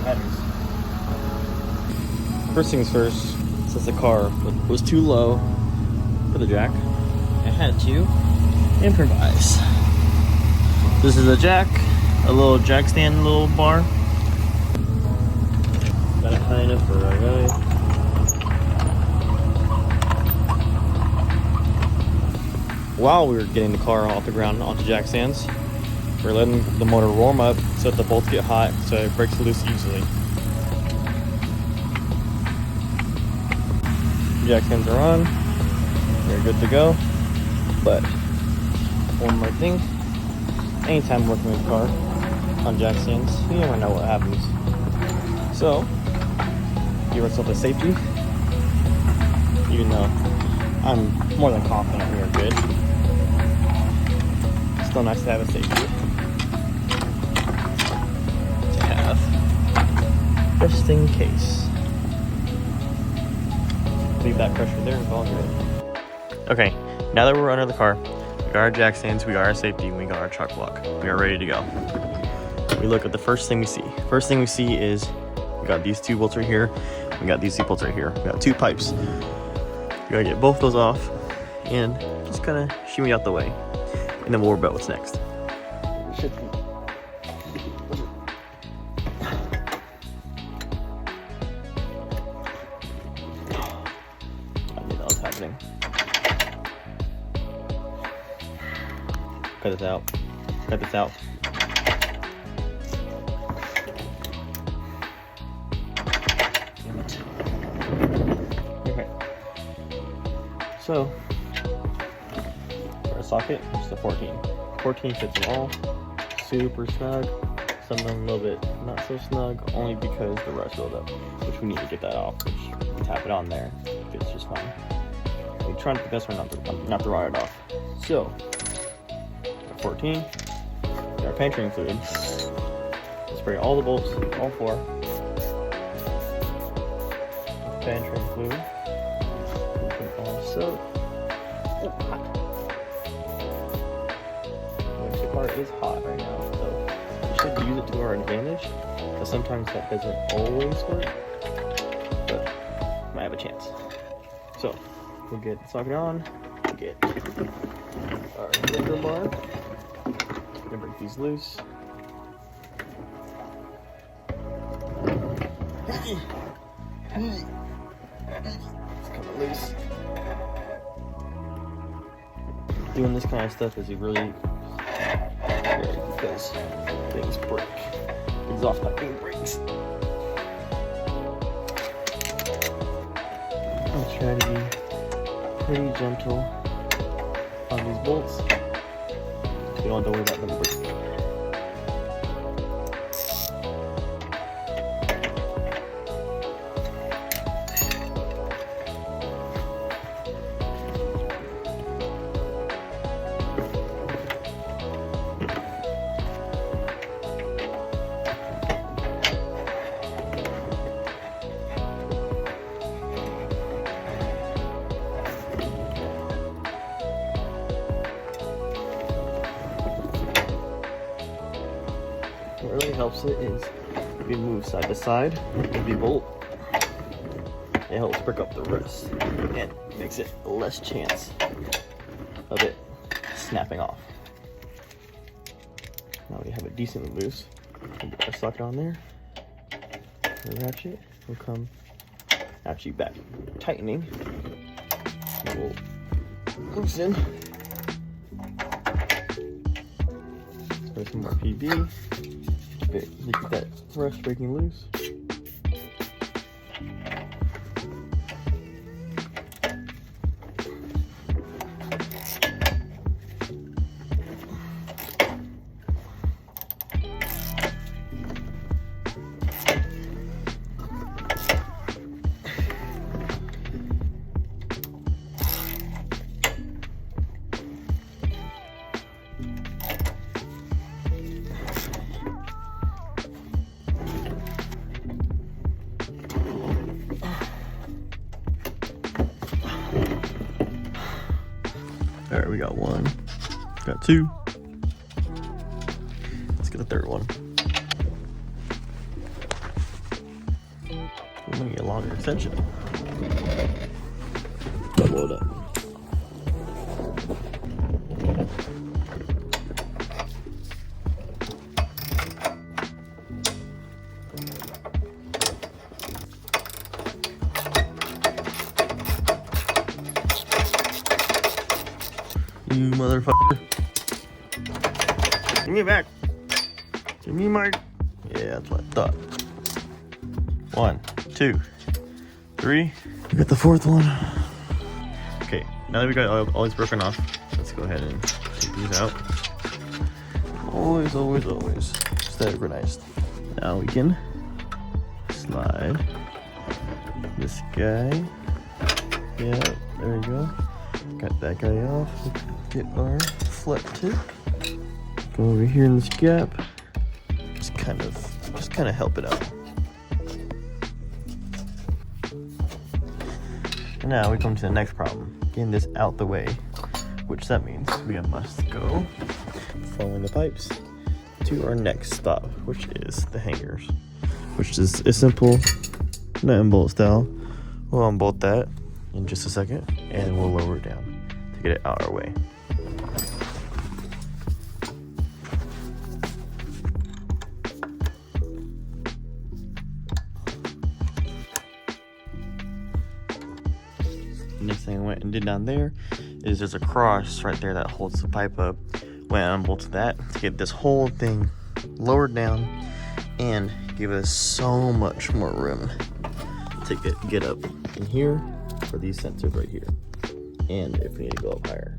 batteries. First things first, since the car was too low for the jack, I had to improvise. This is a jack, a little jack stand, little bar. Got it high enough for our guy. While we were getting the car off the ground onto jack stands, we're letting the motor warm up so that the bolts get hot so it breaks loose easily. Jack stands are on. We're good to go. But one more thing. Anytime working with a car on jack stands, you never know what happens. So, give yourself a safety. Even though I'm more than confident we are good. Still nice to have a safety. To have. Just in case. Leave that pressure there and it's all good. Okay, now that we're under the car, we got our jack stands, we got our safety, and we got our chuck block. We are ready to go. We look at the first thing we see. First thing we see is we got these two bolts right here. We got these two bolts right here. We got two pipes. We gotta get both those off and just kind of shimmy out the way. And then we'll worry about what's next. Should be. I knew that was happening. Cut this out. Cut this out. Okay. So, for a socket, just a 14. 14 fits them all. Super snug. Some of them a little bit not so snug, only because the rust build up, which we need to get that off. Which we tap it on there, fits just fine. We try to best way not to rot it off. So, 14. Got our painting fluid. Spray all the bolts, all four. Painting fluid. So, oh, hot. Which the car is hot right now, so we should use it to our advantage. Because sometimes that doesn't always work, but might have a chance. So, we'll get the socket on. We'll get our breaker bar. Gonna break these loose. It's coming loose. Doing this kind of stuff is really scary because things break. Exhaust piping breaks. I'll try to be pretty gentle on these bolts. You don't have to worry about them breaking. What really helps it is if you move side to side with the bolt, it helps break up the rust and makes it less chance of it snapping off. Now we have it decently loose. We'll put our socket on there. The ratchet will come actually back tightening. We'll loosen. Spray some more PB. Keep that rust breaking loose. All right, we got one, got two. Let's get a third one. gonna need a longer extension. Double it up. You motherfucker. Give me it back. Give me my... Yeah, that's what I thought. 1, 2, 3. We got the fourth one. Okay, now that we got all these broken off, let's go ahead and take these out. Always, always, always stay organized. Now we can slide this guy. Yeah, there we go. Got that guy off. Get our flat tip. Go over here in this gap. Just kind of help it out. And now we come to the next problem, getting this out the way, which that means we must go following the pipes to our next stop, which is the hangers, which is a simple nut and bolt style. We'll unbolt that in just a second, and we'll lower it down to get it out our way. Next thing I went and did down there is there's a cross right there that holds the pipe up. Went and unbolted that to get this whole thing lowered down and give us so much more room to get up in here for these sensors right here, and if we need to go up higher.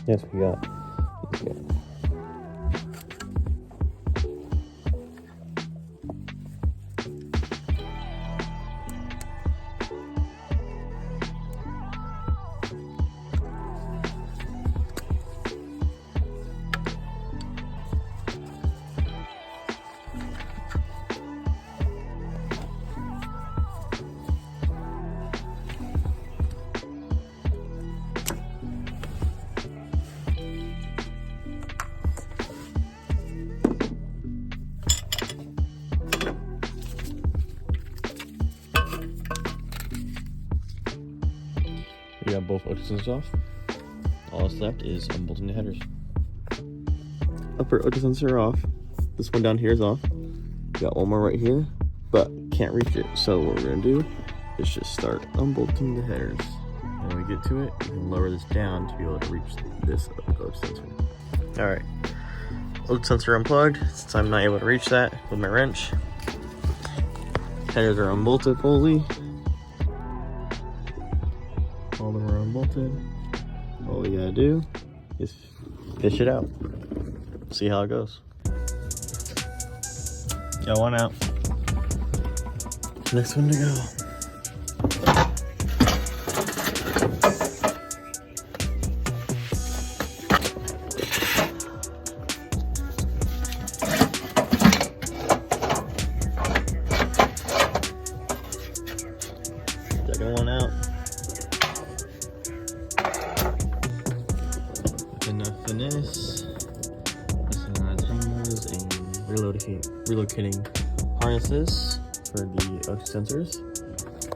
Yes, we got. We got both ultrasons off. All that's left is unbolting the headers. Upper ultrasensor off. This one down here is off. Got one more right here, but can't reach it. So what we're gonna do is just start unbolting the headers. And when we get to it, we can lower this down to be able to reach this ultrasensor. All right, ultrasensor unplugged. Since I'm not able to reach that with my wrench, headers are unbolted fully. All of them are unbolted. All we gotta do is fish it out. See how it goes. Got one out. Next one to go. Second one out. Enough finesse. Hangers and relocating harnesses for the sensors.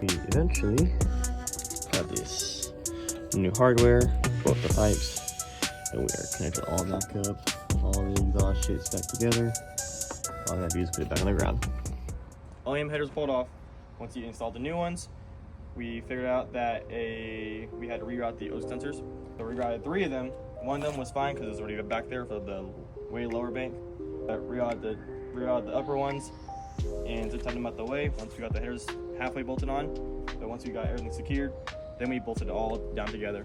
We eventually got this new hardware, both the pipes, and we are connected all back up, all the exhaust shits back together. All I gotta do is put it back on the ground. OEM headers pulled off. Once you installed the new ones, we figured out that we had to reroute the sensors. So we rerouted 3 of them. One of them was fine because it was already back there for the way lower bank. Rerouted the upper ones and zipped them out the way once we got the headers halfway bolted on. But once we got everything secured, then we bolted it all down together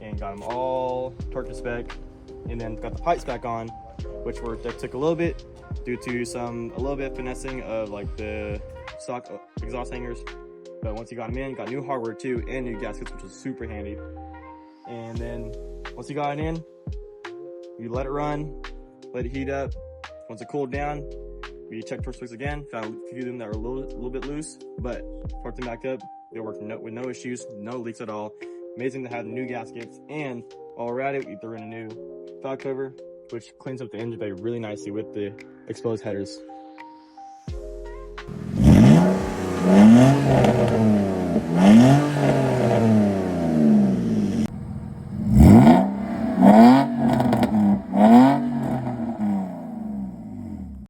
and got them all torqued to spec, and then got the pipes back on, that took a little bit due to a little bit of finessing of like the stock exhaust hangers. But once you got them in, got new hardware too and new gaskets, which was super handy. And then once you got it in, you let it run, let it heat up. Once it cooled down, we checked torque splits again, found a few of them that were a little bit loose, but torqued them back up. They worked with no issues, no leaks at all. Amazing to have new gaskets, and while we're at it, we threw in a new valve cover, which cleans up the engine bay really nicely with the exposed headers.